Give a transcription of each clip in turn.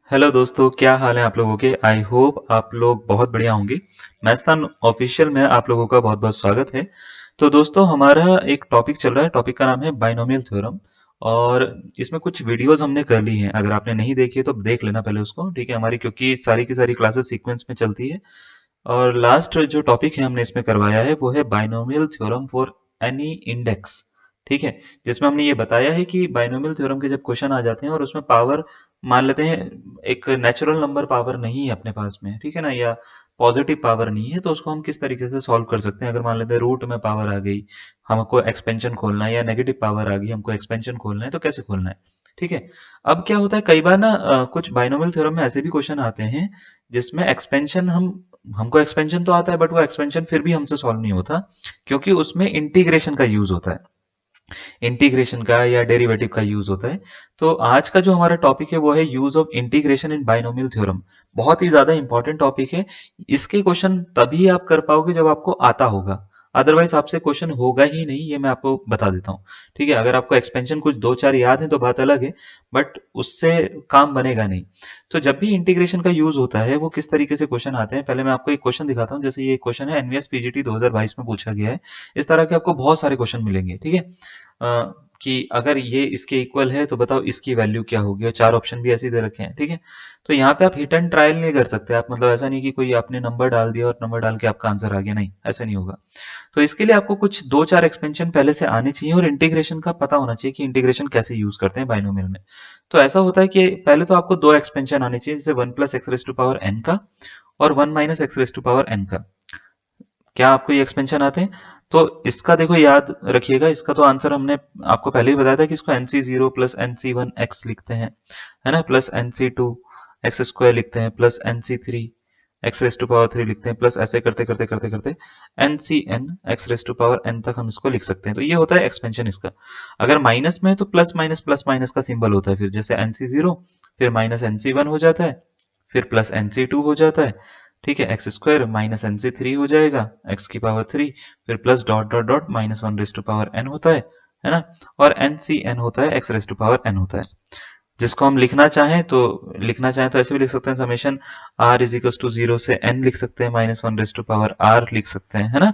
Hello दोस्तों, क्या हाल है आप लोगों के। आई होप आप लोग बहुत बढ़िया होंगे। मैथ्सन ऑफिशियल में आप लोगों का बहुत बहुत स्वागत है। तो दोस्तों, हमारा एक टॉपिक चल रहा है। टॉपिक का नाम है बाइनोमियल थ्योरम। और इसमें कुछ वीडियोस हमने कर ली हैं। अगर आपने नहीं देखी है तो देख लेना पहले उसको, ठीक है। हमारी क्योंकि सारी की सारी क्लासेस सीक्वेंस में चलती है। और लास्ट जो टॉपिक है हमने इसमें करवाया है वो है binomial theorem for any index, ठीक है। जिसमें हमने ये बताया है कि बाइनोमियल थ्योरम के जब क्वेश्चन आ जाते हैं और उसमें पावर मान लेते हैं एक नेचुरल नंबर पावर नहीं है अपने पास में, ठीक है ना, या पॉजिटिव पावर नहीं है, तो उसको हम किस तरीके से सॉल्व कर सकते हैं। अगर मान लेते हैं रूट में पावर आ गई, हमको एक्सपेंशन खोलना है, या नेगेटिव पावर आ गई, हमको एक्सपेंशन खोलना है, तो कैसे खोलना है, ठीक है। अब क्या होता है कई बार ना कुछ बाइनोमियल थ्योरम में ऐसे भी क्वेश्चन आते हैं जिसमें एक्सपेंशन हमको एक्सपेंशन तो आता है, बट वो एक्सपेंशन फिर भी हमसे सॉल्व नहीं होता, क्योंकि उसमें इंटीग्रेशन का यूज होता है। इंटीग्रेशन का या डेरिवेटिव का यूज होता है। तो आज का जो हमारा टॉपिक है वो है use of integration in binomial theorem. बहुत ही ज्यादा इंपॉर्टेंट टॉपिक है। इसके क्वेश्चन तभी आप कर पाओगे जब आपको आता होगा, अदरवाइज आपसे क्वेश्चन होगा ही नहीं, ये मैं आपको बता देता हूँ, ठीक है। अगर आपको एक्सपेंशन कुछ दो चार याद है तो बात अलग है, बट उससे काम बनेगा नहीं। तो जब भी इंटीग्रेशन का यूज होता है वो किस तरीके से क्वेश्चन आते हैं, पहले मैं आपको एक क्वेश्चन दिखाता हूँ। जैसे ये क्वेश्चन है एनवीएस पीजीटी 2022 में पूछा गया है। इस तरह के आपको बहुत सारे क्वेश्चन मिलेंगे, ठीक है। कि अगर ये इसके इक्वल है तो बताओ इसकी वैल्यू क्या होगी, और चार ऑप्शन भी ऐसे ही दे रखे हैं, ठीक है। तो यहाँ पे आप हिट एंड ट्रायल नहीं कर सकते आप, मतलब ऐसा नहीं कि कोई आपने नंबर डाल दिया और नंबर डाल के आपका आंसर आ गया, नहीं, ऐसा नहीं होगा। तो इसके लिए आपको कुछ दो चार एक्सपेंशन पहले से आने चाहिए और इंटीग्रेशन का पता होना चाहिए कि इंटीग्रेशन कैसे यूज करते हैं बाइनोमियल में। तो ऐसा होता है कि पहले तो आपको दो एक्सपेंशन आने चाहिए, जैसे one plus x raise to power n का और one minus x raise to power n का। क्या आपको ये एक्सपेंशन आते हैं? तो इसका देखो याद रखिएगा, इसका तो आंसर हमने आपको पहले ही बताया था कि इसको nc0 प्लस nc1 x लिखते हैं, है ना, प्लस nc2 एक्स स्क्वायर लिखते हैं, plus nc3 x raise to power 3 लिखते हैं, प्लस ऐसे करते करते करते करते ncn x raise to power n तक हम इसको लिख सकते हैं। तो ये होता है एक्सपेंशन इसका। अगर माइनस में है तो प्लस माइनस का सिंबल होता है, फिर जैसे nc0 फिर माइनस nc1 हो जाता है, फिर प्लस nc2 हो जाता है, ठीक है। एक्स स्क्वायर माइनस एन से थ्री हो जाएगा, एक्स की पावर थ्री, फिर plus dot dot dot minus one raise to power n होता है ना। और एन सी एन होता है, x raise to power n होता है। जिसको हम लिखना चाहें तो ऐसे भी लिख सकते हैं, summation r is equal to zero से एन लिख सकते हैं, minus one raise to power r लिख सकते हैं, है ना।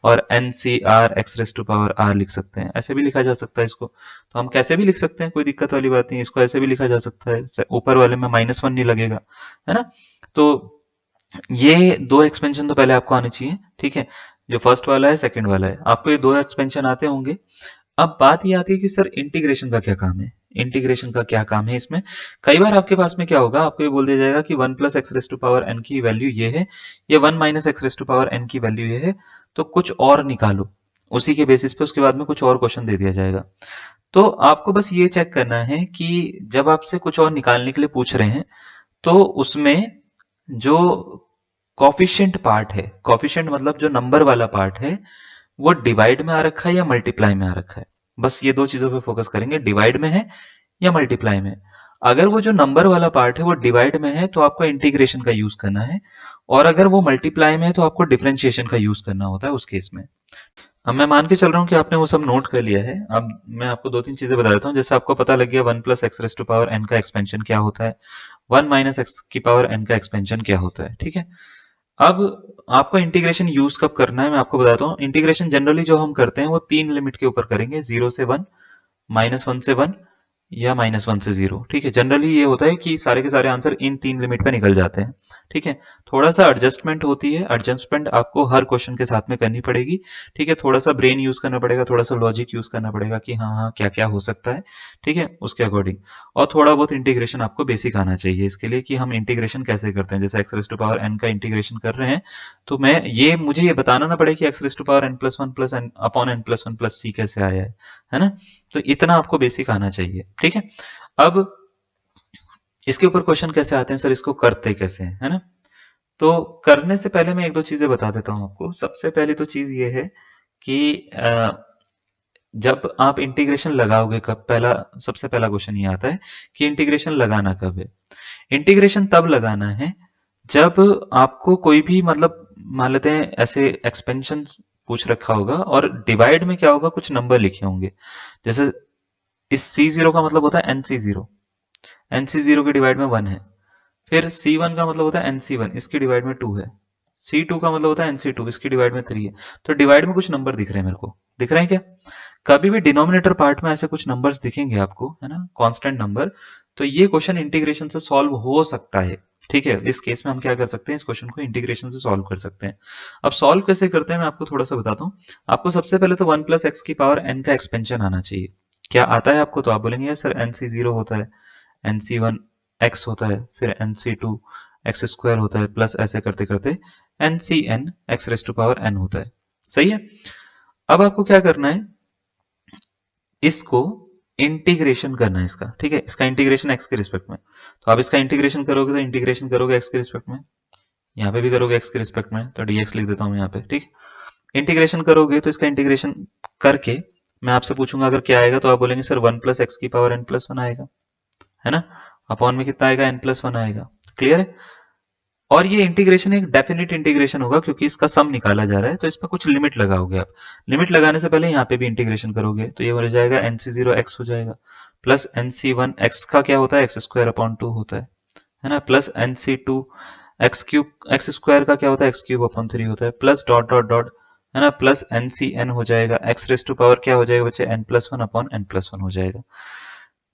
और n c r x raise to power r लिख सकते हैं, ऐसे भी लिखा जा सकता है इसको। तो हम कैसे भी लिख सकते हैं, कोई दिक्कत वाली बात नहीं, इसको ऐसे भी लिखा जा सकता है, ऊपर वाले में माइनस वन नहीं लगेगा, है ना। तो ये दो एक्सपेंशन तो पहले आपको आने चाहिए, ठीक है। जो फर्स्ट वाला है सेकंड वाला है, आपको ये दो एक्सपेंशन आते होंगे। अब बात ये आती है कि सर इंटीग्रेशन का क्या काम है। इंटीग्रेशन का क्या काम है इसमें। कई बार आपके पास में क्या होगा, आपको ये बोल दिया जाएगा कि one plus x raise to power n की वैल्यू ये है, या one minus x raise to power n की वैल्यू ये है, तो कुछ और निकालो। उसी के बेसिस पे उसके बाद में कुछ और क्वेश्चन दे दिया जाएगा। तो आपको बस ये चेक करना है कि जब आपसे कुछ और निकालने के लिए पूछ रहे हैं तो उसमें जो कॉफिशिएंट पार्ट है, कॉफिशिएंट मतलब जो नंबर वाला पार्ट है, वो डिवाइड में आ रखा है या मल्टीप्लाई में आ रखा है। बस ये दो चीजों पे फोकस करेंगे, डिवाइड में है या मल्टीप्लाई में। अगर वो जो नंबर वाला पार्ट है वो डिवाइड में है तो आपको इंटीग्रेशन का यूज करना है, और अगर वो मल्टीप्लाई में है तो आपको डिफरेंशिएशन का यूज करना होता है उस केस में। अब मैं मान के चल रहा हूँ कि आपने वो सब नोट कर लिया है। अब मैं आपको दो तीन चीजें बता देता हूँ। जैसे आपको पता लग गया one plus x raise to power n का एक्सपेंशन क्या होता है, वन माइनस एक्स की पावर एन का एक्सपेंशन क्या होता है, ठीक है। अब आपको इंटीग्रेशन यूज कब करना है मैं आपको बताता हूँ। इंटीग्रेशन जनरली जो हम करते हैं वो तीन लिमिट के ऊपर करेंगे, जीरो से वन, माइनस वन से वन, या माइनस वन से जीरो, ठीक है। जनरली ये होता है कि सारे के सारे आंसर इन तीन लिमिट पे निकल जाते हैं, ठीक है। थोड़ा सा एडजस्टमेंट होती है, एडजस्टमेंट आपको हर क्वेश्चन के साथ में करनी पड़ेगी, ठीक है। थोड़ा सा ब्रेन यूज करना पड़ेगा, थोड़ा सा लॉजिक यूज करना पड़ेगा कि हाँ हाँ क्या क्या हो सकता है, ठीक है, उसके अकॉर्डिंग। और थोड़ा बहुत इंटीग्रेशन आपको बेसिक आना चाहिए इसके लिए, कि हम इंटीग्रेशन कैसे करते हैं। जैसे x raise to power n का इंटीग्रेशन कर रहे हैं, तो मुझे ये बताना ना पड़े कि x raise to power n plus n upon n plus one plus C कैसे आया है ना। तो इतना आपको बेसिक आना चाहिए, ठीक है। अब इसके ऊपर क्वेश्चन कैसे आते हैं, सर इसको करते कैसे हैं, है ना। तो करने से पहले मैं एक दो चीजें बता देता हूं आपको। सबसे पहली तो चीज ये है कि जब आप इंटीग्रेशन लगाओगे कब, सबसे पहला क्वेश्चन ये आता है कि इंटीग्रेशन लगाना कब है। इंटीग्रेशन तब लगाना है जब आपको कोई भी, मतलब मान लेते हैं ऐसे एक्सपेंशन पूछ रखा होगा और डिवाइड में क्या होगा, कुछ नंबर लिखे होंगे। जैसे इस C0 का मतलब होता है NC0, NC0 के डिवाइड में वन है। फिर C1 का मतलब होता है NC1, इसकी डिवाइड में 2 है। C2 का मतलब होता है NC2, इसकी डिवाइड में 3 है। तो डिवाइड में कुछ नंबर दिख रहे हैं मेरे को, दिख रहे हैं क्या? कभी भी डिनोमिनेटर पार्ट में ऐसे कुछ नंबर्स दिखेंगे आपको, है ना, कांस्टेंट नंबर, तो ये क्वेश्चन इंटीग्रेशन से सॉल्व हो सकता है। ठीक है, इस केस में हम क्या कर सकते हैं, इस क्वेश्चन को इंटीग्रेशन से सॉल्व कर सकते हैं। अब सॉल्व कैसे करते हैं मैं आपको थोड़ा सा बताता हूँ। आपको सबसे पहले तो 1 प्लस एक्स की पावर n का एक्सपेंशन आना चाहिए। क्या आता है आपको? तो आप बोलेंगे सर NC0 होता है, NC1 x होता है, फिर NC2 एक्स स्क्वायर होता है, प्लस ऐसे करते करते NCn x raise to power n होता है। सही है। अब आपको क्या करना है, इसको इंटीग्रेशन करना है इसका। ठीक है, इसका इंटीग्रेशन x के रिस्पेक्ट में। तो आप इसका इंटीग्रेशन करोगे तो इंटीग्रेशन करोगे x के रिस्पेक्ट में, यहाँ पे भी करोगे x के रिस्पेक्ट में, तो dx लिख देता हूं यहाँ पे। ठीक, इंटीग्रेशन करोगे तो इसका इंटीग्रेशन करके मैं आपसे पूछूंगा अगर क्या आएगा, तो आप बोलेंगे सर 1 प्लस एक्स की पावर n प्लस 1 आएगा, है ना। अपॉन में कितना आएगा? n प्लस 1 आएगा। क्लियर है। और ये इंटीग्रेशन एक डेफिनेट इंटीग्रेशन होगा क्योंकि इसका सम निकाला जा रहा है, तो इसमें कुछ लिमिट लगाओगे आप। लिमिट लगाने से पहले यहाँ पे भी इंटीग्रेशन करोगे तो ये हो जाएगा NC0 x हो जाएगा, प्लस NC1 x का क्या होता है? एक्स स्क्वायर अपॉन 2 होता है ना, plus NC2 x cube, x square का क्या होता है? एक्स क्यूब अपॉन 3 होता है, प्लस डॉट डॉट डॉट, है ना, प्लस NCn हो जाएगा, एक्स रेज टू पावर क्या हो जाएगा बच्चे? n+1 अपॉन n+1 हो जाएगा।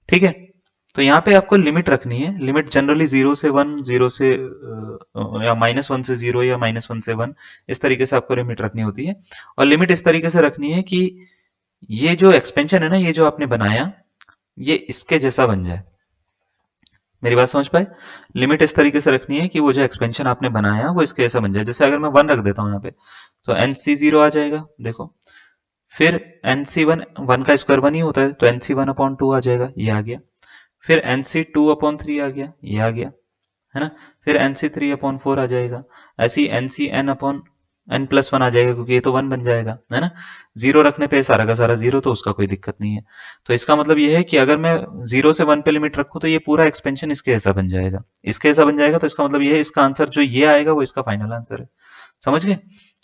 ठीक है, तो यहाँ पे आपको लिमिट रखनी है। लिमिट जनरली 0 से 1, 0 से या -1 से 0 या -1 से 1, इस तरीके से आपको लिमिट रखनी होती है। और लिमिट इस तरीके से रखनी है कि ये जो एक्सपेंशन है ना, ये जो आपने बनाया, ये इसके जैसा बन जाए। मेरी बात समझ पाए? लिमिट इस तरीके से रखनी है कि वो जो एक्सपेंशन आपने बनाया वो इसके जैसा बन जाए। जैसे अगर मैं 1 रख देता हूँ यहाँ पे, तो NC0 आ जाएगा, देखो। फिर NC1, 1 का स्क्वायर 1 ही होता है, तो NC1 अपॉन 2 आ जाएगा, ये आ गया। फिर NC2 अपॉन 3 आ गया, ये आ गया, है ना। फिर NC3 अपॉन 4 आ जाएगा। ऐसे ही NCn अपॉन n+1 आ जाएगा क्योंकि ये तो 1 बन जाएगा, है ना। जीरो रखने पे सारा का सारा जीरो, तो उसका कोई दिक्कत नहीं है। तो इसका मतलब ये है कि अगर मैं 0 से 1 पे लिमिट रखूं तो ये पूरा एक्सपेंशन इसके जैसा बन जाएगा, इसके जैसा बन जाएगा। तो इसका मतलब ये है, इसका आंसर जो ये आएगा वो इसका फाइनल आंसर है। समझ गए?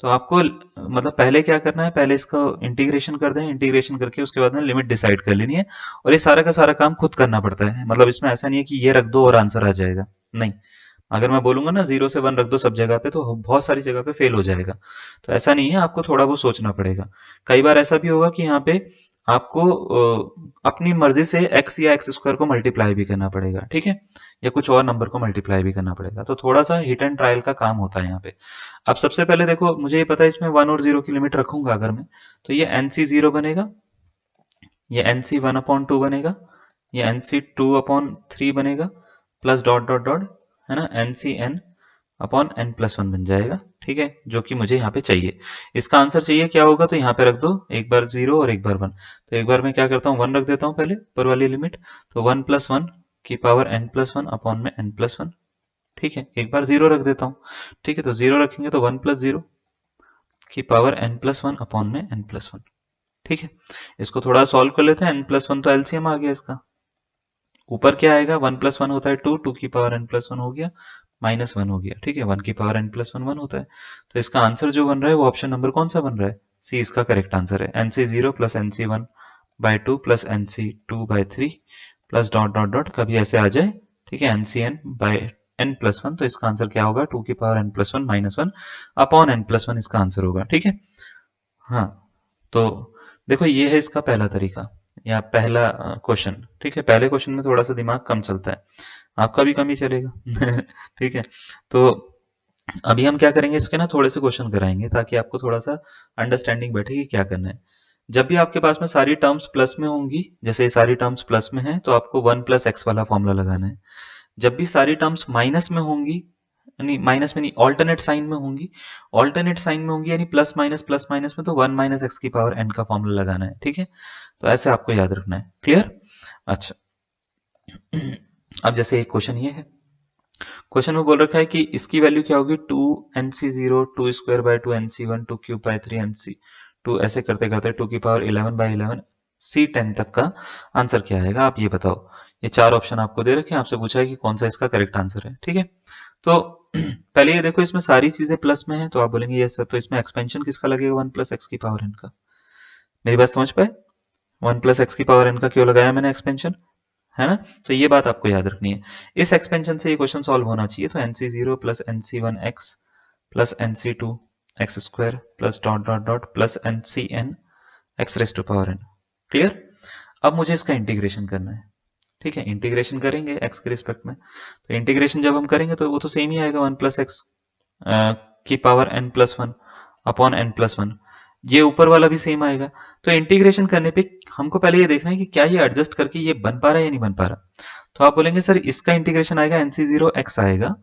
तो आपको मतलब पहले क्या करना है, पहले इसका इंटीग्रेशन कर दें, इंटीग्रेशन करके उसके बाद में लिमिट डिसाइड कर लेनी है। और ये सारा का सारा काम खुद करना पड़ता है, मतलब इसमें ऐसा नहीं है कि ये रख दो और आंसर आ जाएगा, नहीं। अगर मैं बोलूंगा ना 0 से 1 रख दो सब जगह पे, तो बहुत सारी जगह पे फेल हो जाएगा। तो ऐसा नहीं है, आपको थोड़ा बहुत सोचना पड़ेगा। कई बार ऐसा भी होगा कि यहाँ पे आपको अपनी मर्जी से x या एक्स स्क्वायर को मल्टीप्लाई भी करना पड़ेगा, ठीक है, या कुछ और नंबर को मल्टीप्लाई भी करना पड़ेगा। तो थोड़ा सा हिट एंड ट्रायल का काम होता है यहाँ पे। अब सबसे पहले देखो, मुझे ये पता है इसमें 1 और 0 की लिमिट रखूंगा अगर मैं, तो ये NC0 बनेगा, ये NC1 अपॉन 2 बनेगा, ये NC2 अपॉन 3 बनेगा, प्लस डॉट डॉट डॉट, है ना, NCn अपॉन n+1 बन जाएगा। ठीक है, जो कि मुझे यहाँ पे चाहिए। इसका आंसर चाहिए क्या होगा, तो यहाँ पे रख दो, एक बार 0 और एक बार 1। तो एक बार मैं क्या करता हूँ, 1 रख देता हूँ पहले, ऊपर वाली लिमिट। तो 1+1 की पावर n+1 अपॉन में n+1। ठीक है, एक बार 0 रख देता हूँ। ठीक है, तो 0 रखेंगे तो 1+0 की पावर n+1 अपॉन में n+1। ठीक है, इसको थोड़ा सॉल्व कर लेते हैं। n+1 तो एलसीएम आ गया इसका। ऊपर क्या आएगा, 1+1 होता है 2, 2 की पावर n+1 हो गया, -1 हो गया। ठीक है, 1 की पावर n+1 1 होता है। तो इसका आंसर जो बन रहा है वो ऑप्शन नंबर कौन सा बन रहा है? सी इसका करेक्ट आंसर है। NC0 plus NC1/2 plus NC2/3 plus dot dot dot, कभी ऐसे आ जाए, ठीक है, NCn/n+1, तो इसका आंसर क्या होगा, 2 की पावर n+1 -1 अपॉन n+1 इसका आंसर होगा। ठीक है, हाँ। तो देखो, ये है इसका पहला तरीका या पहला क्वेश्चन। ठीक है, पहले क्वेश्चन में थोड़ा सा दिमाग कम चलता है, आपका भी कम ही चलेगा। ठीक है, तो अभी हम क्या करेंगे, इसके ना थोड़े से क्वेश्चन कराएंगे ताकि आपको थोड़ा सा अंडरस्टैंडिंग बैठे कि क्या करना है। जब भी आपके पास में सारी टर्म्स प्लस में होंगी, जैसे ये सारी टर्म्स प्लस में है, तो आपको 1+x वाला फॉर्मूला लगाना है। जब भी सारी टर्म्स माइनस में होंगी, नहीं माइनस में नहीं, ऑल्टरनेट साइन में होंगी, ऑल्टरनेट साइन में होंगी यानी प्लस माइनस में, तो 1 - x की पावर n का फॉर्मूला लगाना है। ठीक है, तो ऐसे आपको याद रखना है। क्लियर? अच्छा, अब जैसे एक क्वेश्चन ये है, क्वेश्चन में बोल रखा है कि इसकी वैल्यू क्या होगी, 2NC0 2² 2NC1 2³ 3NC2, ऐसे करते करते 2 की पावर 11/11 C10 तक का आंसर क्या आएगा, आप ये बताओ। ये चार ऑप्शन आपको दे रखे हैं, आपसे पूछा है कि कौन सा इसका करेक्ट आंसर है। ठीक है, तो पहले ये देखो, इसमें सारी चीजें प्लस में है, तो आप बोलेंगे यस सर, तो इसमें एक्सपेंशन किसका लगेगा, 1+x की पावर n का। मेरी बात समझ पाए? 1+x की पावर n का क्यों लगाया मैंने एक्सपेंशन, है ना। तो ये बात आपको याद रखनी है। इस एक्सपेंशन से ये क्वेश्चन सॉल्व होना चाहिए। तो nc0 plus nc1x plus nc2 x square plus dot dot dot plus ncn x raise to power n। Clear. अब मुझे इसका इंटीग्रेशन करना है। ठीक है, इंटीग्रेशन करेंगे एक्स के रिस्पेक्ट में। तो इंटीग्रेशन जब हम करेंगे तो वो तो सेम ही आएगा, 1 प्लस एक्स की power n plus one upon n plus one. ये ऊपर वाला भी सेम आएगा। तो इंटीग्रेशन करने पे हमको पहले ये देखना है कि क्या ये एडजस्ट करके ये बन पा रहा है या नहीं बन पा रहा। तो आप बोलेंगे सर इसका इंटीग्रेशन आएगा nc0 x आएगा,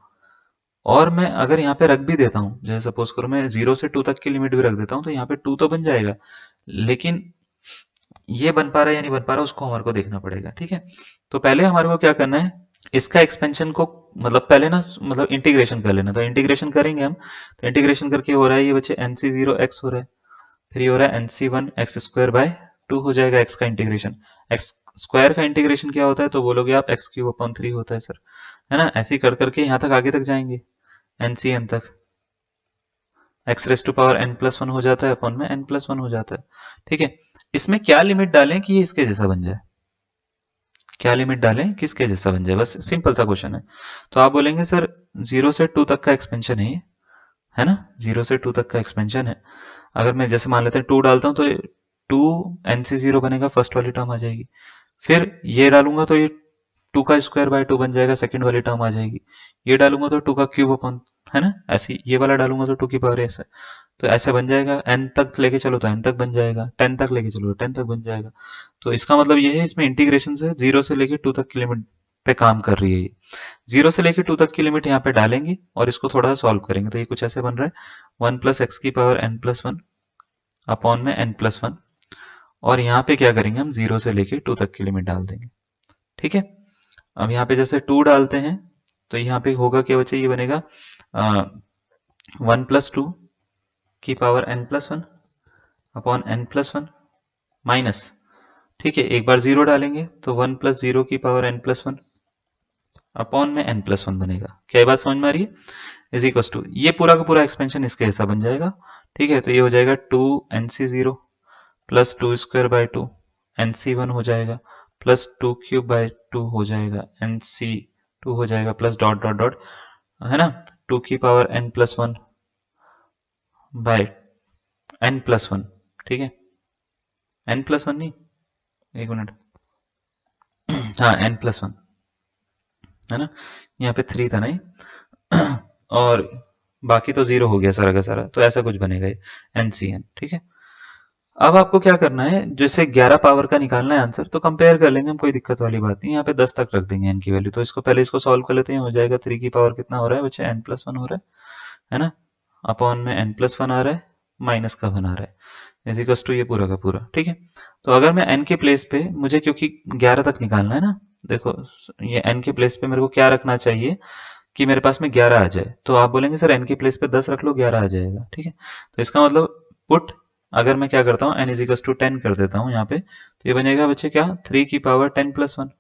और मैं अगर यहाँ पे रख भी देता हूँ, जैसे सपोज करो मैं 0 से 2 तक की लिमिट भी रख देता हूँ, तो यहाँ पे 2 तो बन जाएगा, लेकिन ये बन पा रहा है या नहीं बन पा रहा उसको हमारे को देखना पड़ेगा। ठीक है, तो पहले हमारे को क्या करना है, इसका एक्सपेंशन को मतलब पहले ना मतलब इंटीग्रेशन कर लेना। तो इंटीग्रेशन करेंगे हम, तो इंटीग्रेशन करके हो रहा है ये बच्चे nc0x हो रहा है, फिर ये हो रहा है nc1 एक्स स्क्वायर बाय 2 हो जाएगा एक्स का इंटीग्रेशन। एक्स स्क्वायर का इंटीग्रेशन क्या होता है, तो बोलोगे आप एक्स क्यूब अपॉन 3 होता है सर, है ना। ऐसे ही कर करके यहाँ तक आगे तक जाएंगे ncn तक, x raise to power n plus one हो जाता है अपॉन में n प्लस वन हो जाता है। ठीक है, इसमें क्या लिमिट डालें कि ये इसके जैसा बन जाए, क्या लिमिट डालें किसके जैसा बन जाए, बस सिंपल सा क्वेश्चन है। तो आप बोलेंगे सर 0 से 2 तक का एक्सपेंशन है ना, 0 से 2 तक का एक्सपेंशन है। अगर मैं जैसे मान लेते हैं 2 डालता हूँ तो 2 nc0 बनेगा, फर्स्ट वाली टर्म आ जाएगी। फिर ये डालूंगा तो ये 2 का स्क्वायर बाय 2 बन जाएगा, सेकंड वाली टर्म आ जाएगी। ये डालूंगा तो 2 का क्यूब अपॉन, है ना, ऐसे ये वाला डालूंगा तो 2 की पावर ऐसे, तो ऐसे बन जाएगा। n तक लेके चलो तो n तक बन जाएगा, 10 तक लेके चलो तो 10 तक बन जाएगा। तो इसका मतलब ये है इसमें इंटीग्रेशन से 0 से लेके 2 तक की लिमिट पे काम कर रही है ये। 0 से लेके 2 तक की लिमिट यहाँ पे डालेंगे और इसको थोड़ा सा सॉल्व करेंगे, तो ये कुछ ऐसे बन रहा है 1 प्लस एक्स की power n plus one upon में n प्लस वन, और यहाँ पे क्या करेंगे हम 0 से लेके 2 तक की लिमिट डाल देंगे। ठीक है, अब यहाँ पे जैसे 2 डालते हैं तो यहाँ पे होगा क्या बच्चे, ये बनेगा 1 प्लस टू की power n plus one upon n plus one minus, ठीक है, एक बार 0 डालेंगे तो 1 प्लस 0 की power n plus one upon में n प्लस वन बनेगा। क्या ये बात समझ में आ रही है, इज इक्वल टू ये पूरा का पूरा एक्सपेंशन इसके ऐसा बन जाएगा। ठीक है, तो ये हो जाएगा 2 nc0 plus 2 square by 2 nc1 हो जाएगा, प्लस 2 क्यूब बाय 2 हो जाएगा, nc2 हो जाएगा, प्लस डॉट डॉट डॉट, है ना, 2 की power n plus one by n plus one. ठीक है, n प्लस वन नहीं, एक मिनट, हाँ n प्लस वन, है ना, यहाँ पे 3 था नहीं और बाकी तो 0 हो गया सारा का सारा, तो ऐसा कुछ बनेगा ये NCN। ठीक है, अब आपको क्या करना है, जैसे 11 पावर का निकालना है आंसर, तो कंपेयर कर लेंगे हम, कोई दिक्कत वाली बात नहीं। यहाँ पे 10 तक रख देंगे n की वैल्यू, तो इसको पहले इसको सॉल्व कर लेते हैं। हो जाएगा 3 की पावर कितना हो रहा है बच्चे, n प्लस वन हो रहा है ना, अपॉन में n प्लस वन आ रहा है, माइनस का वन आ रहा है, इजिकल्स टू ये पूरा का पूरा। ठीक है, तो अगर मैं n के प्लेस पे, मुझे क्योंकि 11 तक निकालना है ना, देखो ये n के प्लेस पे मेरे को क्या रखना चाहिए कि मेरे पास में 11 आ जाए, तो आप बोलेंगे सर n के प्लेस पे 10 रख लो 11 आ जाएगा। ठीक है, तो इसका मतलब पुट, अगर मैं क्या करता हूँ n इज इक्वल टू 10 कर देता हूँ यहाँ पे, तो ये बनेगा बच्चे क्या, 3 की power 10 plus one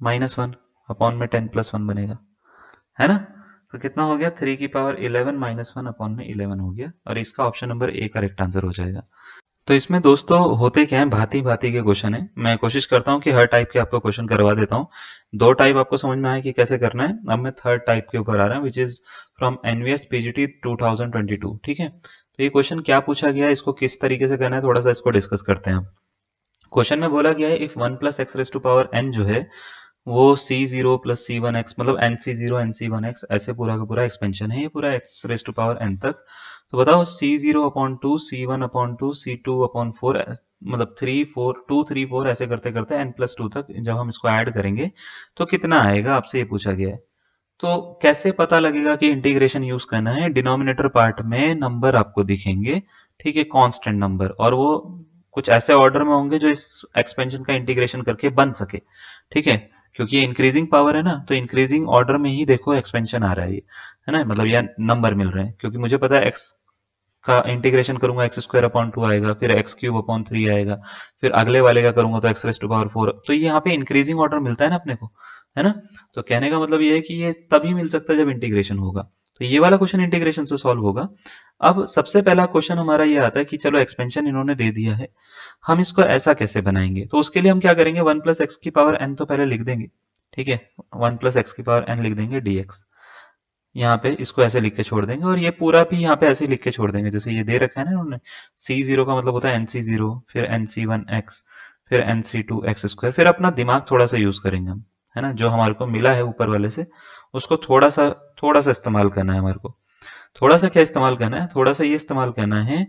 minus one upon में 10 प्लस वन बनेगा, है ना। तो कितना हो गया, 3 की पावर 11 माइनस वन अपॉन में 11 हो गया, और इसका option number A correct answer हो जाएगा। तो इसमें दोस्तों होते क्या है, भांति भांति के क्वेश्चन है। मैं कोशिश करता हूँ कि हर टाइप के आपको क्वेश्चन करवा देता हूँ। 2 टाइप आपको समझ में आया कि कैसे करना है। अब मैं थर्ड टाइप के ऊपर आ रहा हूँ, which is from NVS PGT 2022। ठीक है, तो ये क्वेश्चन क्या पूछा गया है, इसको किस तरीके से करना है, थोड़ा सा इसको डिस्कस करते हैं। क्वेश्चन में बोला गया है if 1 plus x raise to power n जो है वो c0 प्लस c1x मतलब nc0 nc1x ऐसे पूरा का पूरा एक्सपेंशन है, ये पूरा x raise to power n तक। तो बताओ c0 upon two, c1 upon two, c2 upon four, मतलब 3 4 2 3 4 ऐसे करते करते n प्लस टू तक जब हम इसको ऐड करेंगे तो कितना आएगा, आपसे ये पूछा गया है। तो कैसे पता लगेगा कि इंटीग्रेशन यूज करना है, डिनोमिनेटर पार्ट में नंबर आपको दिखेंगे, ठीक है, कांस्टेंट नंबर, और वो कुछ ऐसे ऑर्डर में होंगे जो इस एक्सपेंशन का इंटीग्रेशन करके बन सके। ठीक है, क्योंकि ये इंक्रीजिंग पावर है ना, तो इंक्रीजिंग ऑर्डर में ही देखो एक्सपेंशन आ रहा है ना, मतलब ये नंबर मिल रहे हैं, क्योंकि मुझे पता है एक्स का इंटीग्रेशन करूंगा एक्स स्क्वायर अपॉन टू आएगा, फिर एक्स क्यूब अपॉन थ्री आएगा, फिर अगले वाले का करूंगा तो x raise to power four. तो ये यहाँ पे इंक्रीजिंग ऑर्डर मिलता है ना अपने को, है ना। तो कहने का मतलब ये है कि ये तभी मिल सकता है जब इंटीग्रेशन होगा। तो ये वाला क्वेश्चन इंटीग्रेशन से सॉल्व होगा। अब सबसे पहला क्वेश्चन हमारा ये आता है कि चलो एक्सपेंशन इन्होंने दे दिया है, हम इसको ऐसा कैसे बनाएंगे। तो उसके लिए हम क्या करेंगे, 1 प्लस एक्स की पावर एन तो पहले लिख देंगे, ठीक है, 1 प्लस एक्स की पावर एन लिख देंगे dx। यहाँ पे इसको ऐसे लिख के छोड़ देंगे और ये पूरा भी यहाँ पे ऐसे लिख के छोड़ देंगे जैसे ये दे रखा है ना उन्होंने। c0 का मतलब होता है nc0, फिर nc1x, फिर nc2x स्क्वायर। फिर अपना दिमाग थोड़ा सा यूज करेंगे हम, है ना, जो हमारे को मिला है ऊपर वाले से उसको थोड़ा सा इस्तेमाल करना है हमारे को। थोड़ा सा क्या इस्तेमाल करना है, थोड़ा सा ये इस्तेमाल करना है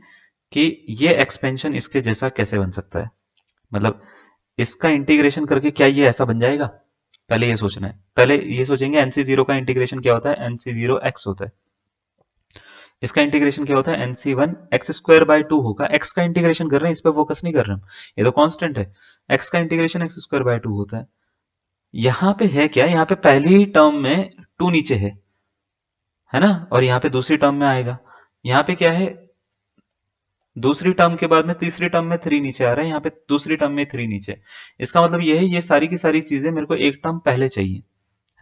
कि ये एक्सपेंशन इसके जैसा कैसे बन सकता है, मतलब इसका इंटीग्रेशन करके क्या ये ऐसा बन जाएगा, पहले ये सोचना है। पहले ये सोचेंगे nc0 का इंटीग्रेशन क्या होता है, nc0x होता है। इसका इंटीग्रेशन क्या होता है, nc1 एक्स स्क्वायर बाय 2 होगा। x का इंटीग्रेशन कर रहे हैं, इस पे फोकस नहीं कर रहे हम, ये तो कांस्टेंट है। x का इंटीग्रेशन एक्स स्क्वायर बाय 2 होता है। यहाँ पे है क्या, यहाँ पे पहली टर्म में 2 नीचे है ना, और यहाँ पे दूसरी टर्म में आएगा। यहाँ पे क्या है, दूसरी टर्म के बाद में तीसरी टर्म में 3 नीचे आ रहा है, यहाँ पे दूसरी टर्म में 3 नीचे। इसका मतलब ये है, ये सारी की सारी चीजें मेरे को एक टर्म पहले चाहिए,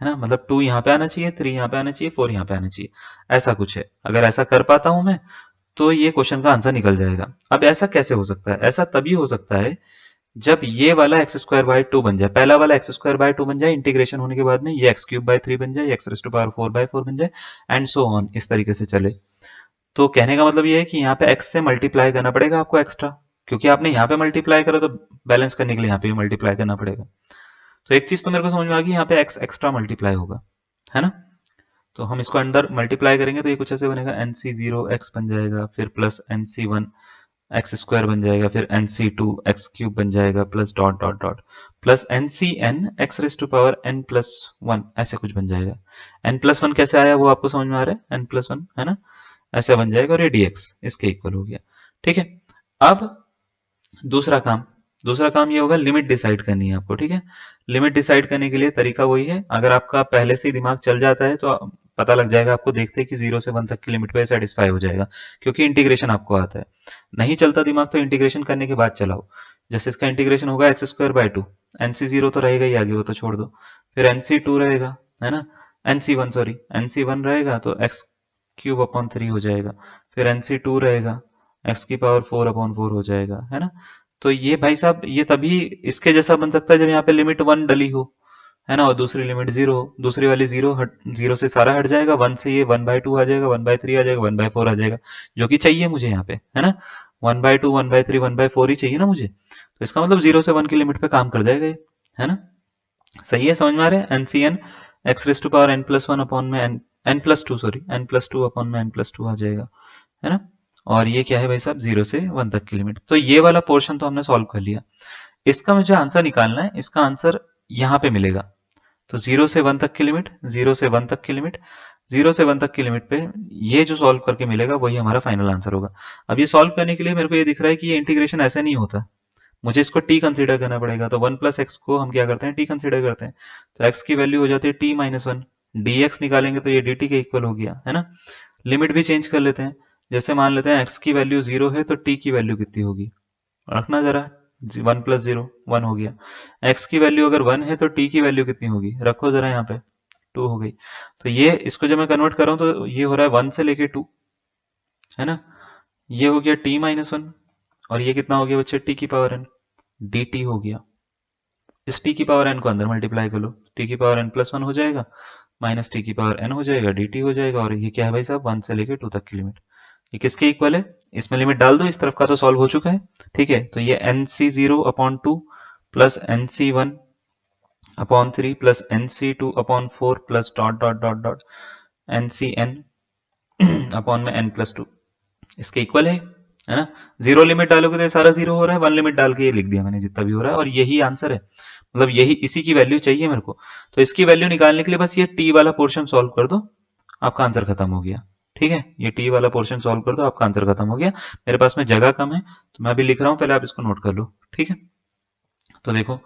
है ना, मतलब 2 यहाँ पे आना चाहिए, 3 यहाँ पे आना चाहिए, 4 यहाँ पे आना चाहिए, ऐसा कुछ है। अगर ऐसा कर पाता हूं मैं तो ये क्वेश्चन का आंसर निकल जाएगा। अब ऐसा कैसे हो सकता है, ऐसा तभी हो सकता है जब ये वाला एक्स स्क्वायर बाय 2 बन जाए, पहला वाला एक्स स्क्वायर बाय 2 बन जाए, इंटीग्रेशन होने के बाद में ये एक्स क्यूब बाय 3 बन जाए, x raise to power 4 by 4 बन जाए, एंड सो ऑन, इस तरीके से चले। तो कहने का मतलब ये है कि यहाँ पे x से मल्टीप्लाई करना पड़ेगा आपको एक्स्ट्रा, क्योंकि आपने यहाँ पे मल्टीप्लाई करा तो बैलेंस करने के लिए यहाँ पे भी मल्टीप्लाई करना पड़ेगा। तो एक चीज तो मेरे को समझ में आ गई, यहाँ पे x एक्स्ट्रा मल्टीप्लाई होगा, है ना। तो हम इसको अंदर मल्टीप्लाई करेंगे तो ये कुछ ऐसे बनेगा, nc0x बन जाएगा, फिर प्लस nc1 एक्स स्क्वायर बन जाएगा, फिर nc2 एक्स क्यूब बन जाएगा, plus dot dot dot, plus ncn x raise to power n plus 1, ऐसे कुछ बन जाएगा। n प्लस 1 कैसे आया वो आपको समझ में आ रहा है, n प्लस 1, है ना, ऐसा बन जाएगा और ये dx इसके इक्वल हो गया, ठीक है। अब दूसरा काम ये होगा, लिमिट डिसाइड करनी है आपको, ठीक है। लिमिट डिसाइड करने के लिए तरीका वही है, अगर आपका पहले से ही दिमाग चल जाता है तो पता लग जाएगा आपको, देखते हैं कि 0 से 1 तक की लिमिट पे सेटिस्फाई हो जाएगा, क्योंकि इंटीग्रेशन आपको आता है। नहीं चलता दिमाग तो इंटीग्रेशन करने के बाद चलाओ। जैसे इसका इंटीग्रेशन होगा एक्स स्क्वायर बाय 2, nc0 तो रहेगा ही आगे, वो तो छोड़ दो, फिर nc2 रहेगा, है ना, nc1 सॉरी, nc1 रहेगा तो एक्स क्यूब अपॉन 3 हो जाएगा, फिर nc2 रहेगा, एक्स की पावर 4 अपॉन 4 हो जाएगा, है ना। तो ये भाई साहब ये तभी इसके जैसा बन सकता है जब यहाँ पे लिमिट 1 डली हो, है ना, और दूसरी लिमिट 0 हो। दूसरी वाली 0 से सारा हट जाएगा, 1 से ये 1/2 आ जाएगा, 1/3 आ जाएगा, 1/4 आ जाएगा, जो कि चाहिए मुझे यहाँ पे, है ना। 1/2, 1/3, 1/4 ही चाहिए ना मुझे, तो इसका मतलब 0 से 1 की लिमिट पे काम कर जाएगा ये, है ना। सही है, समझ में आ रहा है। N c n x raise to power n plus 1 upon में n plus 2 sorry n plus 2 upon में n प्लस 2 आ जाएगा, है ना। और ये क्या है भाई साहब, 0 से 1 तक की लिमिट। तो ये वाला पोर्शन तो हमने सॉल्व कर लिया। इसका मुझे आंसर निकालना है, इसका आंसर यहाँ पे मिलेगा। तो 0 से 1 तक की लिमिट, 0 से 1 तक की लिमिट, 0 से 1 तक की लिमिट पे ये जो सॉल्व करके मिलेगा वही हमारा फाइनल आंसर होगा। अब ये सॉल्व करने के लिए मेरे को ये दिख रहा है कि ये इंटीग्रेशन ऐसे नहीं होता, मुझे इसको t कंसीडर करना पड़ेगा। तो 1 प्लस एक्स को हम क्या करते हैं, t कंसीडर करते हैं, तो x की वैल्यू हो जाती है t माइनस 1, dx निकालेंगे तो ये dt के इक्वल हो गया, है ना। लिमिट भी चेंज कर लेते हैं, जैसे मान लेते हैं x की वैल्यू 0 है तो t की वैल्यू कितनी होगी, रखना जरा, 1 प्लस 0 1 हो गया। x की वैल्यू अगर 1 है तो t की वैल्यू कितनी होगी, रखो जरा यहाँ पे, 2 हो गई। तो ये इसको जब मैं कन्वर्ट कर रहा हूँ तो ये हो रहा है 1 से लेके 2, है ना। ये हो गया t माइनस 1, और ये कितना हो गया बच्चे, t की पावर n, dt हो गया। इस t की पावर n को अंदर मल्टीप्लाई कर लो, t की पावर n प्लस 1 हो जाएगा, माइनस t की पावर n हो जाएगा, dt हो जाएगा। और ये क्या है भाई साहब, 1 से लेके 2 तक की लिमिट, ये किसके इक्वल है, इसमें लिमिट डाल दो, इस तरफ का तो सॉल्व हो चुका है, ठीक है। तो ये nc0 upon 2 plus nc1 upon 3 plus nc2 upon 4 plus dot dot dot dot ncn upon में n प्लस 2, इसके इक्वल है ना। जीरो लिमिट डालोगे तो ये सारा जीरो हो रहा है, 1 लिमिट डाल के ये लिख दिया मैंने जितना भी हो रहा है, और यही आंसर है, मतलब यही इसी की वैल्यू चाहिए मेरे को। तो इसकी वैल्यू निकालने के लिए बस ये t वाला पोर्शन सॉल्व कर दो, आपका आंसर खत्म हो गया, ठीक है। ये t वाला पोर्शन सॉल्व कर दो, आपका आंसर खत्म हो गया। मेरे पास में जगह कम है तो मैं अभी लिख रहा हूँ, पहले आप इसको नोट कर लो, ठीक है। तो देखो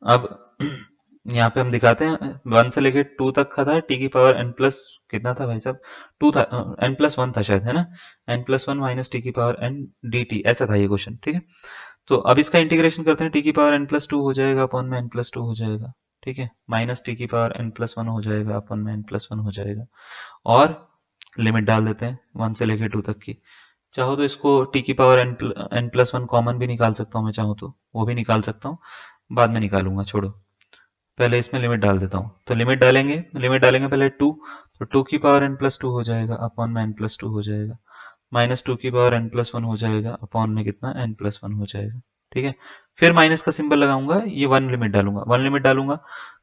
अब यहाँ पे हम दिखाते हैं, 1 से लेके 2 तक का था, टी की पावर n प्लस कितना था भाई साहब, 2 था, n प्लस 1 था शायद, है ना, n प्लस 1 माइनस टी की पावर n dt, ऐसा था ये क्वेश्चन, ठीक है। तो अब इसका इंटीग्रेशन करते हैं, टी की पावर n प्लस 2 हो जाएगा अपॉन में n प्लस 2 हो जाएगा, ठीक है, माइनस टी की पावर n प्लस 1 हो जाएगा अपॉन में n प्लस 1 हो जाएगा। और लिमिट डाल देते हैं 1 से लेके 2 तक की। चाहो तो इसको t की पावर n प्लस 1 कॉमन भी निकाल सकता हूँ, मैं चाहूँ तो वो भी निकाल सकता हूँ, बाद में निकालूंगा, छोड़ो, पहले इसमें लिमिट डाल देता हूँ। तो लिमिट डालेंगे पहले 2, तो 2 की पावर n प्लस 2 हो जाएगा, अपॉन में n प्लस 2 हो जाएगा, माइनस 2 की पावर n प्लस 1 हो जाएगा, अपॉन में कितना n प्लस 1 हो जाएगा। ठीक है, फिर माइनस का सिंबल लगाऊंगा, ये 1 लिमिट डालूंगा, 1 लिमिट डालूंगा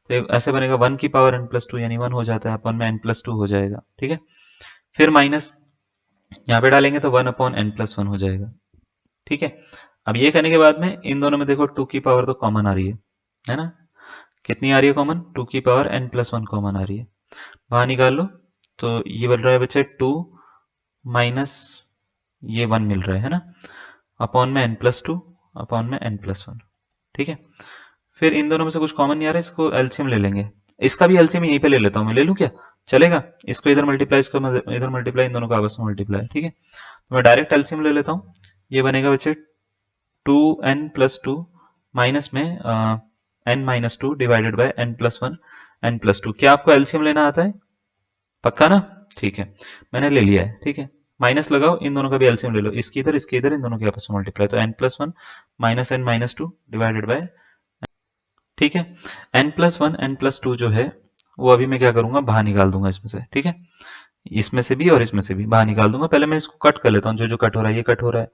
तो ऐसे बनेगा 1 की पावर n प्लस 2 यानी 1 हो जाता है, अपॉन में n प्लस 2 हो जाएगा। ठीक है, फिर माइनस यहाँ पे डालेंगे तो 1 अपॉन n प्लस 1 हो जाएगा। ठीक है, अब ये करने के बाद में इन दोनों में देखो 2 की पावर तो कॉमन आ रही है ना, कितनी आ रही है कॉमन, 2 की पावर n प्लस 1 कॉमन आ रही है, बाहर निकाल लो तो ये बन रहा है बच्चे 2 माइनस ये 1 मिल रहा है ना, अपॉन में n प्लस 2 अपॉन में n प्लस 1। ठीक है, फिर इन दोनों में से कुछ कॉमन नहीं आ रहा है, इसको एलसीएम ले लेंगे, इसका भी एलसीएम यहीं पे ले लेता हूँ मैं, ले लूँ क्या, चलेगा, इसको इधर मल्टीप्लाई, इसको इधर मल्टीप्लाई, इन दोनों का आपस में मल्टीप्लाई। ठीक है, तो मैं डायरेक्ट एलसीएम ले लेता हूँ, ये बनेगा बच्चे 2n प्लस 2 माइनस में n minus 2 divided by n plus 1 n plus 2। क्या आपको एलसीएम लेना आता है, पक्का ना, ठीक है, मैंने ले लिया है। ठीक है, माइनस लगाओ, इन दोनों का भी एलसीएम ले लो, इसकी इधर, इन दोनों के आपस में मल्टीप्लाई, तो n plus 1 minus n minus 2 divided by, ठीक है, n प्लस 1 n प्लस 2 जो है वो अभी मैं क्या करूंगा, बाहर निकाल दूंगा इसमें से। ठीक है, इसमें से भी और इसमें से भी बाहर निकाल दूंगा, पहले मैं इसको कट कर लेता हूँ, जो जो कट हो रहा है, ये कट हो रहा है,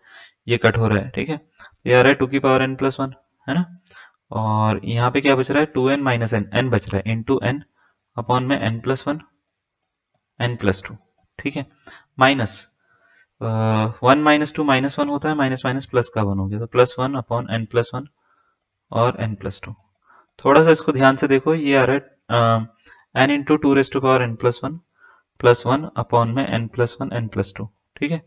ये कट हो रहा है। ठीक है, ये आ रहा है 2 की पावर n प्लस 1 है ना, और यहाँ पे क्या बच रहा है 2n माइनस n, n बच रहा है इंटू n अपॉन में n प्लस 1 n प्लस 2। ठीक है, माइनस 1 माइनस 2 माइनस 1 होता है, माइनस माइनस प्लस का 1 हो गया, तो प्लस 1 अपॉन n प्लस 1 और n प्लस 2। थोड़ा सा इसको ध्यान से देखो, ये आ रहा है n into 2 raise to power n plus 1 upon में n प्लस 1 n प्लस 2। ठीक है,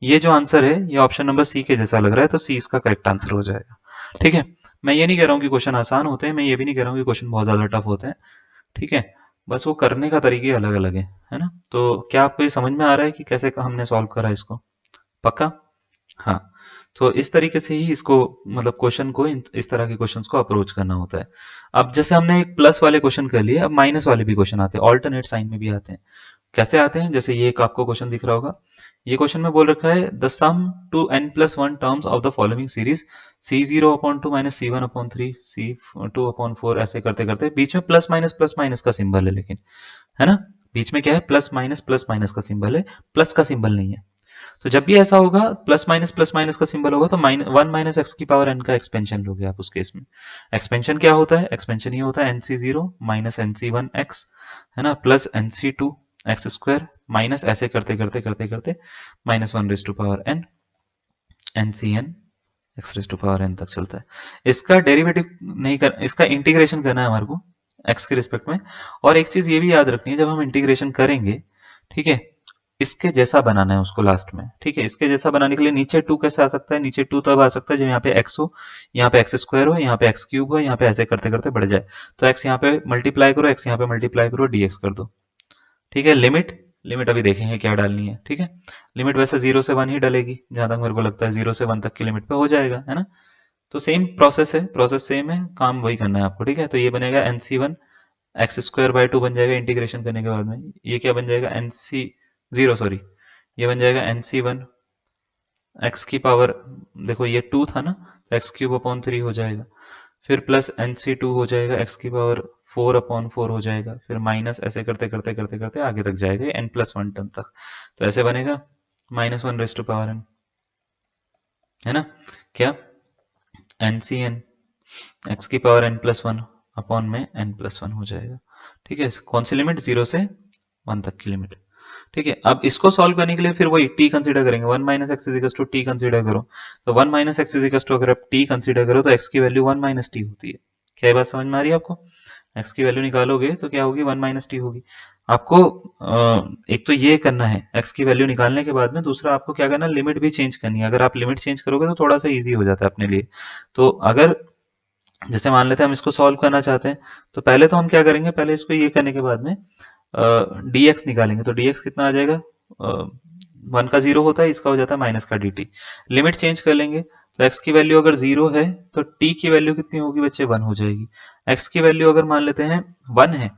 ये जो आंसर है ये ऑप्शन नंबर सी के जैसा लग रहा है, तो सी इसका करेक्ट आंसर हो जाएगा। ठीक है, मैं ये नहीं कह रहा हूँ कि क्वेश्चन आसान होते हैं, मैं ये भी नहीं कह रहा हूँ कि क्वेश्चन बहुत ज्यादा टफ होते हैं। ठीक है, बस वो करने का तरीके अलग अलग है ना। तो क्या आपको ये समझ में आ रहा है कि कैसे हमने सॉल्व करा इसको, पक्का, हाँ। तो इस तरीके से ही इसको मतलब क्वेश्चन को इस तरह के क्वेश्चंस को अप्रोच करना होता है। अब जैसे हमने एक प्लस वाले क्वेश्चन कर लिए, अब माइनस वाले भी क्वेश्चन आते हैं, ऑल्टरनेट साइन में भी आते हैं। कैसे आते हैं, जैसे ये एक आपको क्वेश्चन दिख रहा होगा, ये क्वेश्चन में बोल रखा है the sum to n plus 1 terms of the following series c0 upon 2 minus c1 upon 3 c2 upon 4, ऐसे करते करते बीच में प्लस माइनस का सिंबल है, लेकिन है ना, बीच में क्या है, प्लस माइनस का सिंबल है, प्लस का सिंबल नहीं है। तो जब भी ऐसा होगा प्लस माइनस का सिंबल होगा, तो 1 माइनस एक्स की पावर n का एक्सपेंशन लोगे आप उस केस में। एक्सपेंशन क्या होता है, एक्सपेंशन ये होता है nc0 माइनस nc1 x है ना, plus nc2 x square, minus ऐसे करते करते करते करते minus 1 raise to power n ncn x raise to power n तक चलता है। इसका डेरिवेटिव नहीं कर, इसका इंटीग्रेशन करना है हमारे को x के रिस्पेक्ट में। और एक चीज ये भी याद रखनी है, जब हम इंटीग्रेशन करेंगे, ठीक है, इसके जैसा बनाना है उसको लास्ट में। ठीक है, इसके जैसा बनाने के लिए नीचे 2 कैसे आ सकता है, नीचे 2 तब आ सकता है जब यहाँ पे x हो, यहाँ पे x स्क्वायर हो, यहाँ पे x क्यूब हो, यहाँ पे ऐसे करते करते बढ़ जाए, तो x यहाँ पे मल्टीप्लाई करो, x यहाँ पे मल्टीप्लाई करो, dx कर दो। ठीक है, लिमिट लिमिट अभी देखेंगे क्या डालनी है। ठीक है, लिमिट वैसे 0 से 1 ही डलेगी, जहां तक मेरे को लगता है 0 से 1 तक की लिमिट पे हो जाएगा, है ना। तो सेम प्रोसेस है, प्रोसेस सेम है, काम वही करना है आपको। ठीक है, तो ये बनेगा nc1 एक्स स्क्वायर बाय 2 बन जाएगा इंटीग्रेशन करने के बाद में, ये क्या बन जाएगा nc0 सॉरी, ये बन जाएगा nc1 एक्स की पावर, देखो ये 2 था ना, तो एक्स क्यूब अपॉन 3 हो जाएगा, फिर प्लस nc2 हो जाएगा एक्स की पावर 4 अपॉन 4 हो जाएगा, फिर माइनस ऐसे करते करते करते करते आगे तक जाएगा n प्लस 1 टर्म तक, तो ऐसे बनेगा minus 1 raise to power n, है ना, क्या ncn एक्स की पावर n प्लस 1 अपॉन में n प्लस 1 हो जाएगा। ठीक है, कौन सी लिमिट, 0 से 1 तक की लिमिट। ठीक है, अब इसको सॉल्व करने के लिए फिर वही t कंसीडर करेंगे, 1 minus x is equal to t consider करो, तो 1 minus x is equal to अगर आप t कंसीडर करो तो x की वैल्यू 1 माइनस टी होती है। क्या ये बात समझ में आ रही है आपको, x की वैल्यू निकालोगे तो क्या होगी, 1 माइनस टी होगी। आपको एक तो ये करना है x की वैल्यू निकालने के बाद में, दूसरा आपको क्या करना है, लिमिट भी चेंज करनी है। अगर आप लिमिट चेंज करोगे तो थोड़ा सा ईजी हो जाता है अपने लिए। तो अगर जैसे मान लेते हैं हम इसको सॉल्व करना चाहते हैं, तो पहले तो हम क्या करेंगे, पहले इसको ये करने के बाद में dx निकालेंगे, तो dx कितना आ जाएगा, 1 का 0 होता है, इसका हो जाता है माइनस का dt। लिमिट चेंज कर लेंगे, तो x की वैल्यू अगर 0 है तो t की वैल्यू कितनी होगी बच्चे, 1 हो जाएगी। x की वैल्यू अगर मान लेते हैं 1 है,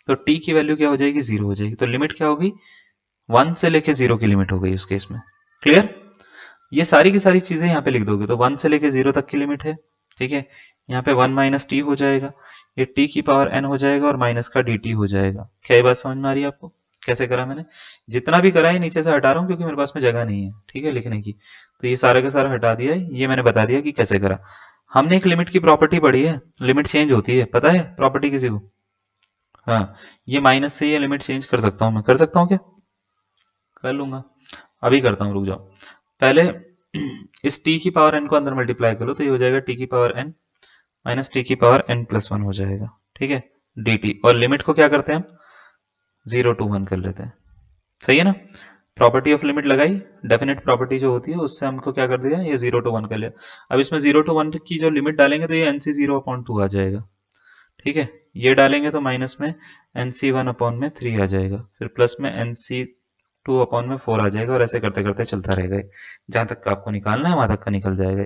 तो t की वैल्यू क्या हो जाएगी, 0 हो जाएगी। तो लिमिट क्या होगी, 1 से लेके 0 की लिमिट हो गई उस केस में। क्लियर? ये सारी की सारी चीजें यहाँ पे लिख दोगे तो 1 से लेके 0 तक की लिमिट है। ठीक है, यहाँ पे 1 माइनस टी हो जाएगा, ये टी की पावर n हो जाएगा और माइनस का dt हो जाएगा। क्या ये बात समझ में आ रही है आपको? कैसे करा मैंने? जितना भी करा है नीचे से हटा रहा हूँ क्योंकि मेरे पास में जगह नहीं है, ठीक है, लिखने की। तो ये सारा का सारा हटा दिया है, ये मैंने बता दिया कि कैसे करा। हमने एक लिमिट की प्रॉपर्टी पढ़ी है, लिमिट चेंज होती है, पता है प्रॉपर्टी किसी को? हाँ, ये माइनस से ये लिमिट चेंज कर सकता हूँ मैं, कर सकता हूँ क्या? कर लूंगा, अभी करता हूँ, रुक जाओ। पहले इस t की पावर n को अंदर मल्टीप्लाई कर लो तो ये हो जाएगा t की पावर n माइनस t की पावर n प्लस 1 हो जाएगा। ठीक है, dt, और लिमिट को क्या करते हैं हम? 0 to 1 कर लेते हैं। सही है ना? प्रॉपर्टी ऑफ लिमिट लगाई, डेफिनेट प्रॉपर्टी जो होती है उससे हमको क्या कर दिया, ये 0 to 1 कर लिया। अब इसमें 0 to 1 की जो लिमिट डालेंगे तो ये nc 0/2 आ जाएगा। ठीक है, ये डालेंगे तो माइनस में nc 1/3 आ जाएगा, फिर प्लस में nc 2/4 आ जाएगा, और ऐसे करते करते चलता रहेगा। जहां तक का आपको निकालना है वहां तक का निकल जाएगा।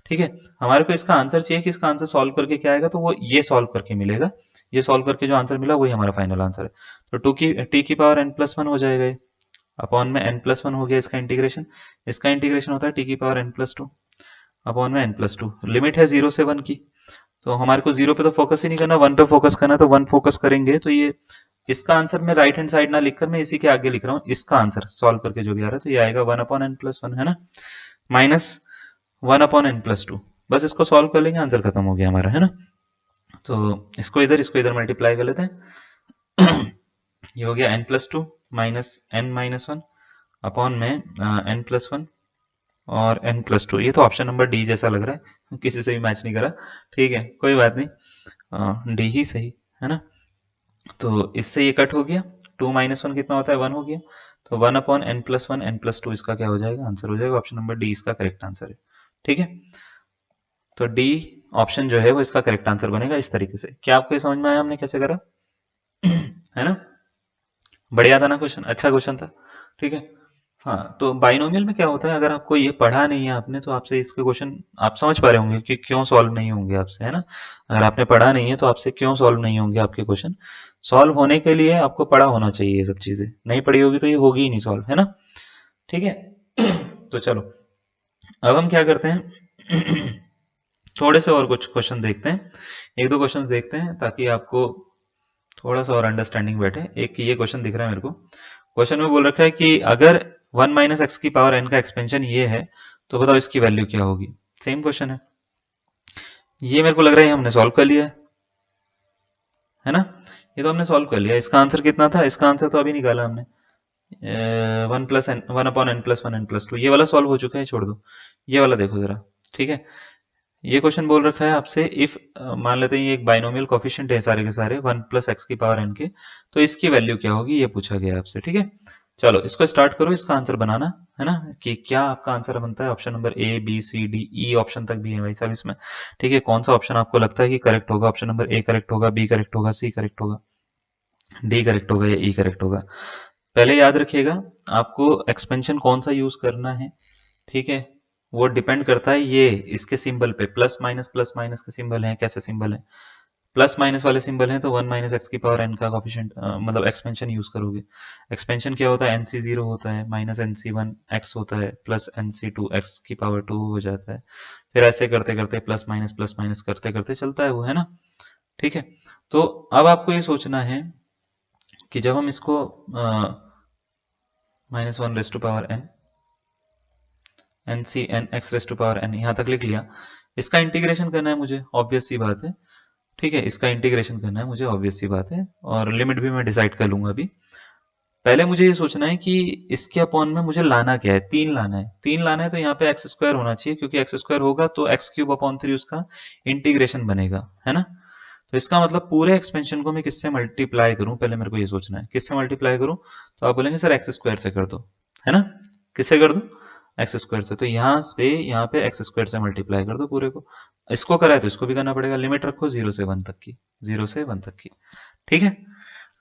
ठीक है, हमारे को इसका आंसर चाहिए कि इसका आंसर सॉल्व करके क्या आएगा, तो वो ये सॉल्व करके मिलेगा। ये सॉल्व करके जो आंसर मिला वही हमारा फाइनल आंसर है। तो टी की पावर n प्लस 1 हो जाएगा ये, अपॉन में n प्लस 1 हो गया इसका इंटीग्रेशन। इसका इंटीग्रेशन होता है टी की पावर n प्लस 2 अपॉन में n प्लस 2। लिमिट है 0 से 1 की, तो हमारे को 0 पे तो फोकस ही नहीं करना, 1 पे फोकस करना, तो 1 फोकस करेंगे। तो ये इसका आंसर मैं राइट हैंड साइड ना लिखकर मैं इसी के आगे लिख रहा हूँ, इसका आंसर सॉल्व करके जो भी आ रहा है, तो ये आएगा 1/n+1, है ना, माइनस 1/n+2। बस इसको सॉल्व कर लेंगे, आंसर खत्म हो गया हमारा, है ना। तो इसको इधर मल्टीप्लाई कर लेते हैं। ये हो गया n+2 माइनस n-1 अपॉन में n+1 और n+2। ये तो ऑप्शन नंबर डी जैसा लग रहा है, किसी से भी मैच नहीं करा, ठीक है, कोई बात नहीं, डी ही सही है ना। तो इससे ये कट हो गया, 2 माइनस 1 कितना होता है, 1 हो गया। तो 1/n+1 n+2 इसका क्या हो जाएगा, आंसर हो जाएगा। ऑप्शन नंबर डी इसका करेक्ट आंसर है। ठीक है, तो डी ऑप्शन जो है वो इसका करेक्ट आंसर बनेगा इस तरीके से। क्या आपको ये समझ में आया हमने कैसे करा? है ना, बढ़िया था ना क्वेश्चन, अच्छा क्वेश्चन था। ठीक है, हाँ, तो बाइनोमियल में क्या होता है, अगर आपको ये पढ़ा नहीं है आपने तो आपसे इसके क्वेश्चन आप समझ पा रहे होंगे कि क्यों सॉल्व नहीं होंगे आपसे, है ना। अगर आपने पढ़ा नहीं है तो आपसे क्यों सॉल्व नहीं होंगे आपके क्वेश्चन। सॉल्व होने के लिए आपको पढ़ा होना चाहिए, ये सब चीजें नहीं पढ़ी होगी तो ये होगी ही नहीं सॉल्व, है ना। ठीक है। तो चलो अब हम क्या करते हैं, थोड़े से और कुछ क्वेश्चन देखते हैं, एक दो क्वेश्चन देखते हैं ताकि आपको थोड़ा सा और अंडरस्टैंडिंग बैठे। एक ये क्वेश्चन दिख रहा है मेरे को, क्वेश्चन में बोल रखा है कि अगर 1 माइनस एक्स की पावर n का एक्सपेंशन ये है तो बताओ इसकी वैल्यू क्या होगी। सेम क्वेश्चन है, ये मेरे को लग रहा है हमने सॉल्व कर लिया है ना। ये तो हमने सॉल्व कर लिया। इसका आंसर कितना था, इसका आंसर तो अभी निकाला हमने, 1/n+1 n+2। ये वाला सॉल्व हो चुका है, छोड़ दो, ये वाला देखो जरा। ठीक है, ये क्वेश्चन बोल रखा है आपसे, इफ मान लेते हैं ये एक बाइनोमियल कोफिशिएंट है सारे के सारे 1 प्लस एक्स की पावर n के, तो इसकी वैल्यू क्या होगी ये पूछा गया है आपसे। ठीक है, चलो इसको स्टार्ट करो, इसका आंसर बनाना, है ना, कि क्या आपका आंसर बनता है। Option number A B C D E option तक भी है भाई साहब इसमें। ठीक है, कौन सा ऑप्शन आपको लगता है कि करेक्ट होगा? ऑप्शन नंबर ए करेक्ट होगा, बी करेक्ट होगा, सी करेक्ट होगा, डी करेक्ट होगा या ई करेक्ट होगा? पहले याद रखिएगा आपको एक्सपेंशन कौन सा यूज करना है। ठीक है, वो डिपेंड करता है ये इसके सिंबल पे, प्लस माइनस के सिंबल हैं, कैसे सिंबल हैं, प्लस माइनस वाले सिंबल हैं तो 1 माइनस एक्स की पावर n का कोफिशिएंट मतलब एक्सपेंशन यूज करोगे। एक्सपेंशन क्या होता है, nc0 होता है माइनस nc1 x होता है प्लस nc2 x की पावर 2 हो जाता है। फिर ऐसे करते करते प्लस माइनस करते करते चलता है वो, है ना। ठीक है, तो अब आपको ये सोचना है कि जब हम इसको -1 nc n x raise to power n यहाँ तक लिख लिया, इसका इंटीग्रेशन करना है मुझे, ऑब्वियस सी बात है। ठीक है, इसका इंटीग्रेशन करना है मुझे, ऑब्वियस सी बात है, और लिमिट भी मैं डिसाइड कर लूंगा अभी। पहले मुझे ये सोचना है कि इसके अपॉन में मुझे लाना क्या है, 3 लाना है। 3 लाना है तो यहाँ पे एक्स स्क्वायर होना चाहिए, क्योंकि एक्स स्क्वायर होगा तो x³ उसका इंटीग्रेशन बनेगा, है ना। तो इसका मतलब पूरे एक्सपेंशन को मैं किससे मल्टीप्लाई करूं, पहले मेरे को ये सोचना है किससे मल्टीप्लाई करूं। तो आप बोलेंगे सर एक्स स्क्वायर से कर दो, है ना, किससे कर दो, एक्स स्क्वायर से। तो यहाँ पे एक्स स्क्वायर से मल्टीप्लाई कर दो पूरे को। इसको करा है तो इसको भी करना पड़ेगा। लिमिट रखो 0 से 1 तक की, 0 से 1 तक की। ठीक है,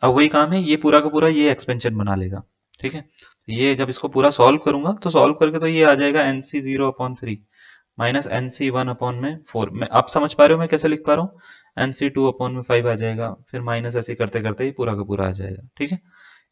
अब वही काम है, ये पूरा का पूरा ये एक्सपेंशन बना लेगा। ठीक है, तो ये जब इसको पूरा सॉल्व करूंगा तो सॉल्व करके तो ये आ जाएगा nc0/3 माइनस nc1/4। मैं आप समझ पा रहे हो मैं कैसे लिख पा रहा हूँ, nc2/5 आ जाएगा, फिर माइनस ऐसे करते करते ही पूरा का पूरा आ जाएगा। ठीक है,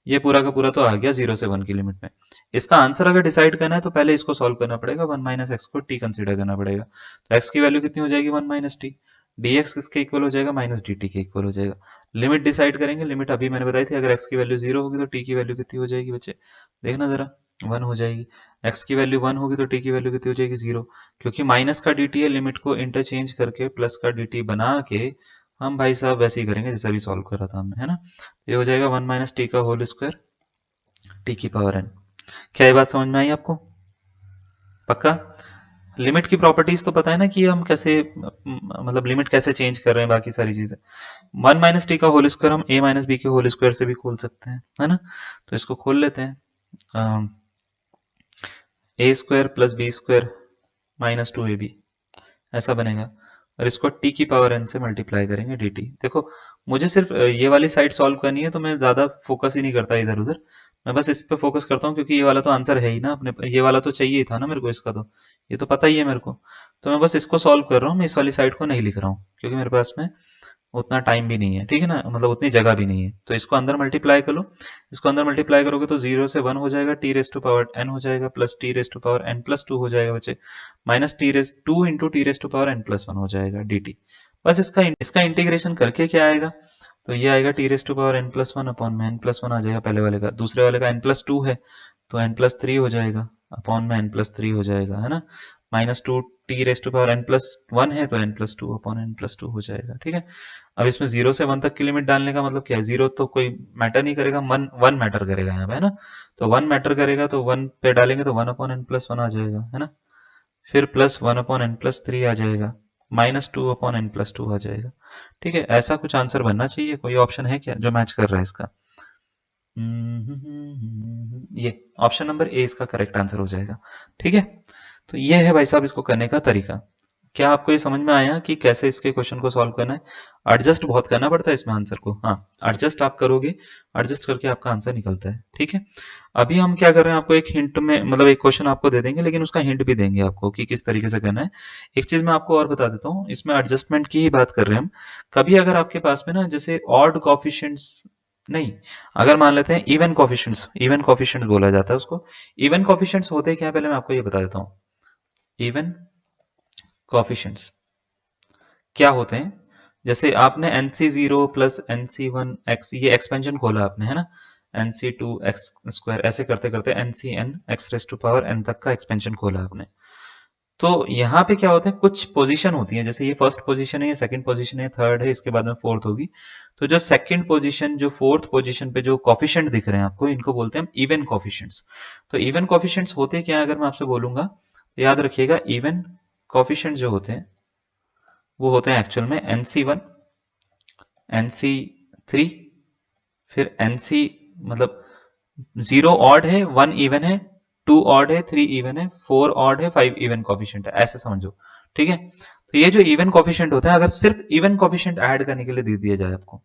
ये पूरा का पूरा तो आ गया 0 से 1 की लिमिट में। इसका आंसर अगर डिसाइड करना है तो पहले इसको सॉल्व करना पड़ेगा, 1 माइनस एक्स को टी कंसीडर करना पड़ेगा। तो एक्स की वैल्यू कितनी हो जाएगी 1 माइनस टी, डी एक्स किसके इक्वल हो जाएगा माइनस डी टी के इक्वल हो जाएगा। लिमिट डिसाइड करेंगे, लिमिट अभी मैंने बताई थी, अगर एक्स की वैल्यू 0 होगी तो टी की वैल्यू कितनी हो जाएगी बच्चे, देखना जरा 1 हो जाएगी। एक्स की वैल्यू 1 होगी तो टी की वैल्यू कितनी हो जाएगी 0, क्योंकि माइनस का dt है, लिमिट को इंटरचेंज करके प्लस का dt बना के हम भाई साहब वैसे ही करेंगे जैसे अभी सॉल्व करा था हमने, है ना। ये हो जाएगा 1 माइनस टी का होल स्क्वायर टी की पावर n। क्या ये बात समझ में आई आपको? पक्का? लिमिट की प्रॉपर्टीज तो पता है ना कि हम कैसे मतलब लिमिट कैसे चेंज कर रहे हैं, बाकी सारी चीजें। 1 माइनस टी का होल स्क्वायर हम a माइनस बी के होल स्क्वायर से भी खोल सकते हैं, है ना। तो इसको खोल लेते हैं, A square plus B square minus 2ab ऐसा बनेगा, और इसको t की पावर n से मल्टीप्लाई करेंगे dt। देखो मुझे सिर्फ ये वाली साइड सॉल्व करनी है, तो मैं ज्यादा फोकस ही नहीं करता इधर उधर, मैं बस इस पे फोकस करता हूँ, क्योंकि ये वाला तो आंसर है ही ना अपने, ये वाला तो चाहिए ही था ना मेरे को, इसका तो ये तो पता ही है मेरे को। तो मैं बस इसको सॉल्व कर रहा हूँ, मैं इस वाली साइड को नहीं लिख रहा हूँ, क्योंकि मेरे पास में उतना टाइम भी नहीं है, ठीक है ना, मतलब उतनी जगह भी नहीं है। तो इसको अंदर मल्टीप्लाई कर लो, इसको अंदर मल्टीप्लाई करोगे तो 0 से 1 हो जाएगा, t raise to power n हो जाएगा, plus t raise to power n plus 2 हो जाएगा बच्चे, minus t raise 2 into t raise to power n plus 1 हो जाएगा dt। बस इसका इंटीग्रेशन करके क्या आएगा, तो ये आएगा t raise to power n plus 1 upon में n प्लस 1 आ जाएगा पहले वाले का, दूसरे वाले का n प्लस 2 है तो n प्लस 3 हो जाएगा, अपॉन में n प्लस 3 हो जाएगा, है ना। Minus 2 t raise to power n plus 1 है तो n plus 2 upon n plus 2 हो जाएगा, ठीक है। अब इसमें 0 से 1 तक की लिमिट डालने का मतलब क्या है, 0 तो कोई मैटर नहीं करेगा, 1 मैटर करेगा यहाँ पे, है ना। तो 1 मैटर करेगा, तो 1 पे डालेंगे तो 1 अपॉन n प्लस 1 आ जाएगा, है ना। फिर प्लस 1 अपॉन n प्लस 3 आ जाएगा, माइनस 2 अपॉन n प्लस 2 आ जाएगा, ठीक है। ऐसा कुछ आंसर बनना चाहिए, कोई ऑप्शन है क्या जो मैच कर रहा है इसका? ये ऑप्शन नंबर ए इसका करेक्ट आंसर हो जाएगा, ठीक है। तो ये है भाई साहब इसको करने का तरीका। क्या आपको ये समझ में आया कि कैसे इसके क्वेश्चन को सॉल्व करना है? एडजस्ट बहुत करना पड़ता है इसमें आंसर को, हाँ एडजस्ट आप करोगे, एडजस्ट करके आपका आंसर निकलता है, ठीक है। अभी हम क्या कर रहे हैं, आपको एक हिंट में मतलब एक क्वेश्चन आपको दे देंगे, लेकिन उसका हिंट भी देंगे आपको कि किस तरीके से करना है। एक चीज मैं आपको और बता देता हूँ, इसमें एडजस्टमेंट की ही बात कर रहे हैं हम। कभी अगर आपके पास में ना जैसे ऑड कॉफिशिएंट्स नहीं, अगर मान लेते हैं इवन कॉफिशिएंट्स, इवन कॉफिशिएंट्स बोला जाता है उसको। इवन कॉफिशिएंट्स होते क्या है पहले मैं आपको ये बता देता हूँ। इवन कॉफिशिएंट्स क्या होते हैं, जैसे आपने nc0 प्लस nc1 x ये एक्सपेंशन खोला आपने, है ना, nc2 x स्क्वायर ऐसे करते करते ncn x raise to power n तक का एक्सपेंशन खोला आपने। तो यहाँ पे क्या होता है, कुछ पोजीशन होती है, जैसे ये फर्स्ट पोजीशन है, ये सेकंड पोजीशन है, थर्ड है, इसके बाद में फोर्थ होगी। तो जो सेकंड पोजीशन जो फोर्थ पोजीशन पे जो कॉफिशिएंट दिख रहे हैं आपको, इनको बोलते हैं हम इवन कॉफिशिएंट्स। तो इवन कॉफिशिएंट्स होते क्या है, अगर मैं आपसे बोलूंगा तो याद रखिएगा, इवन कॉफिशिएंट जो होते हैं वो होते हैं एक्चुअल में nc1 nc3 फिर nc मतलब 0 ऑड है, 1 इवन है, 2 ऑड है, 3 इवन है, 4 ऑड है, 5 इवन कॉफिशिएंट है, ऐसे समझो, ठीक है। तो ये जो इवन कॉफिशिएंट होता है, अगर सिर्फ इवन कॉफिशिएंट ऐड करने के लिए दे दिया जाए आपको,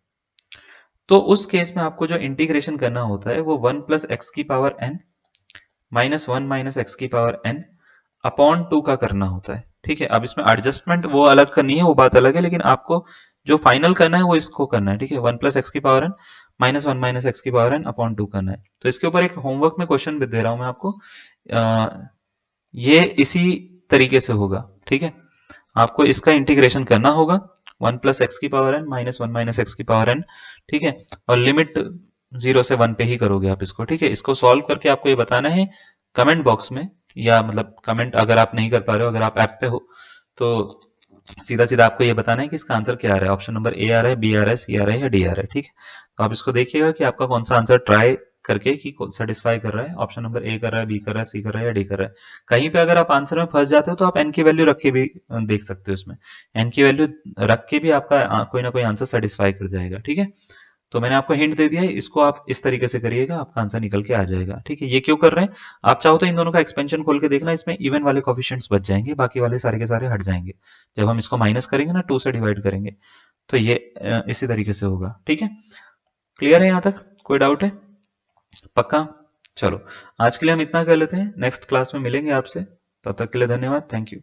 तो उस केस में आपको जो इंटीग्रेशन करना होता है वो 1 प्लस एक्स की power n minus 1 minus x की पावर n अपॉन 2 का करना होता है, ठीक है। अब इसमें एडजस्टमेंट वो अलग करनी है, वो बात अलग है, लेकिन आपको जो फाइनल करना है वो इसको करना है, ठीक है। 1 प्लस एक्स की power n minus 1 minus x की पावर n अपॉन 2 करना है। तो इसके ऊपर एक होमवर्क में क्वेश्चन भी दे रहा हूं मैं आपको, ये इसी तरीके से होगा, ठीक है। आपको इसका इंटीग्रेशन करना होगा, 1 प्लस एक्स की power n minus 1 minus x की पावर n, ठीक है। और लिमिट 0 से 1 पे ही करोगे आप इसको, ठीक है। इसको सॉल्व करके आपको ये बताना है कमेंट बॉक्स में, या मतलब कमेंट अगर आप नहीं कर पा रहे हो, अगर आप ऐप पे हो तो सीधा सीधा आपको ये बताना है कि इसका आंसर क्या आ रहा है, ऑप्शन नंबर ए आ रहा है, बी आ रहा है, सी आ रहा है या डी आ रहा है, ठीक है। तो आप इसको देखिएगा कि आपका कौन सा आंसर ट्राई करके कि सेटिस्फाई कर रहा है, ऑप्शन नंबर ए कर रहा है, बी कर रहा है, सी कर रहा है या डी कर रहा है। कहीं पे अगर आप आंसर में फंस जाते हो तो आप एन की वैल्यू रख के भी देख सकते हो, इसमें एन की वैल्यू रख के भी आपका कोई ना कोई आंसर सेटिस्फाई कर जाएगा, ठीक है। तो मैंने आपको हिंट दे दिया है, इसको आप इस तरीके से करिएगा, आपका आंसर निकल के आ जाएगा, ठीक है। ये क्यों कर रहे हैं, आप चाहो तो इन दोनों का एक्सपेंशन खोल के देखना, इसमें इवन वाले कोफिशिएंट्स बच जाएंगे, बाकी वाले सारे के सारे हट जाएंगे जब हम इसको माइनस करेंगे ना, 2 से डिवाइड करेंगे। तो ये इसी तरीके से होगा, ठीक है। क्लियर है यहाँ तक, कोई डाउट है? पक्का? चलो आज के लिए हम इतना कर लेते हैं, नेक्स्ट क्लास में मिलेंगे आपसे, तब तक के लिए धन्यवाद, थैंक यू।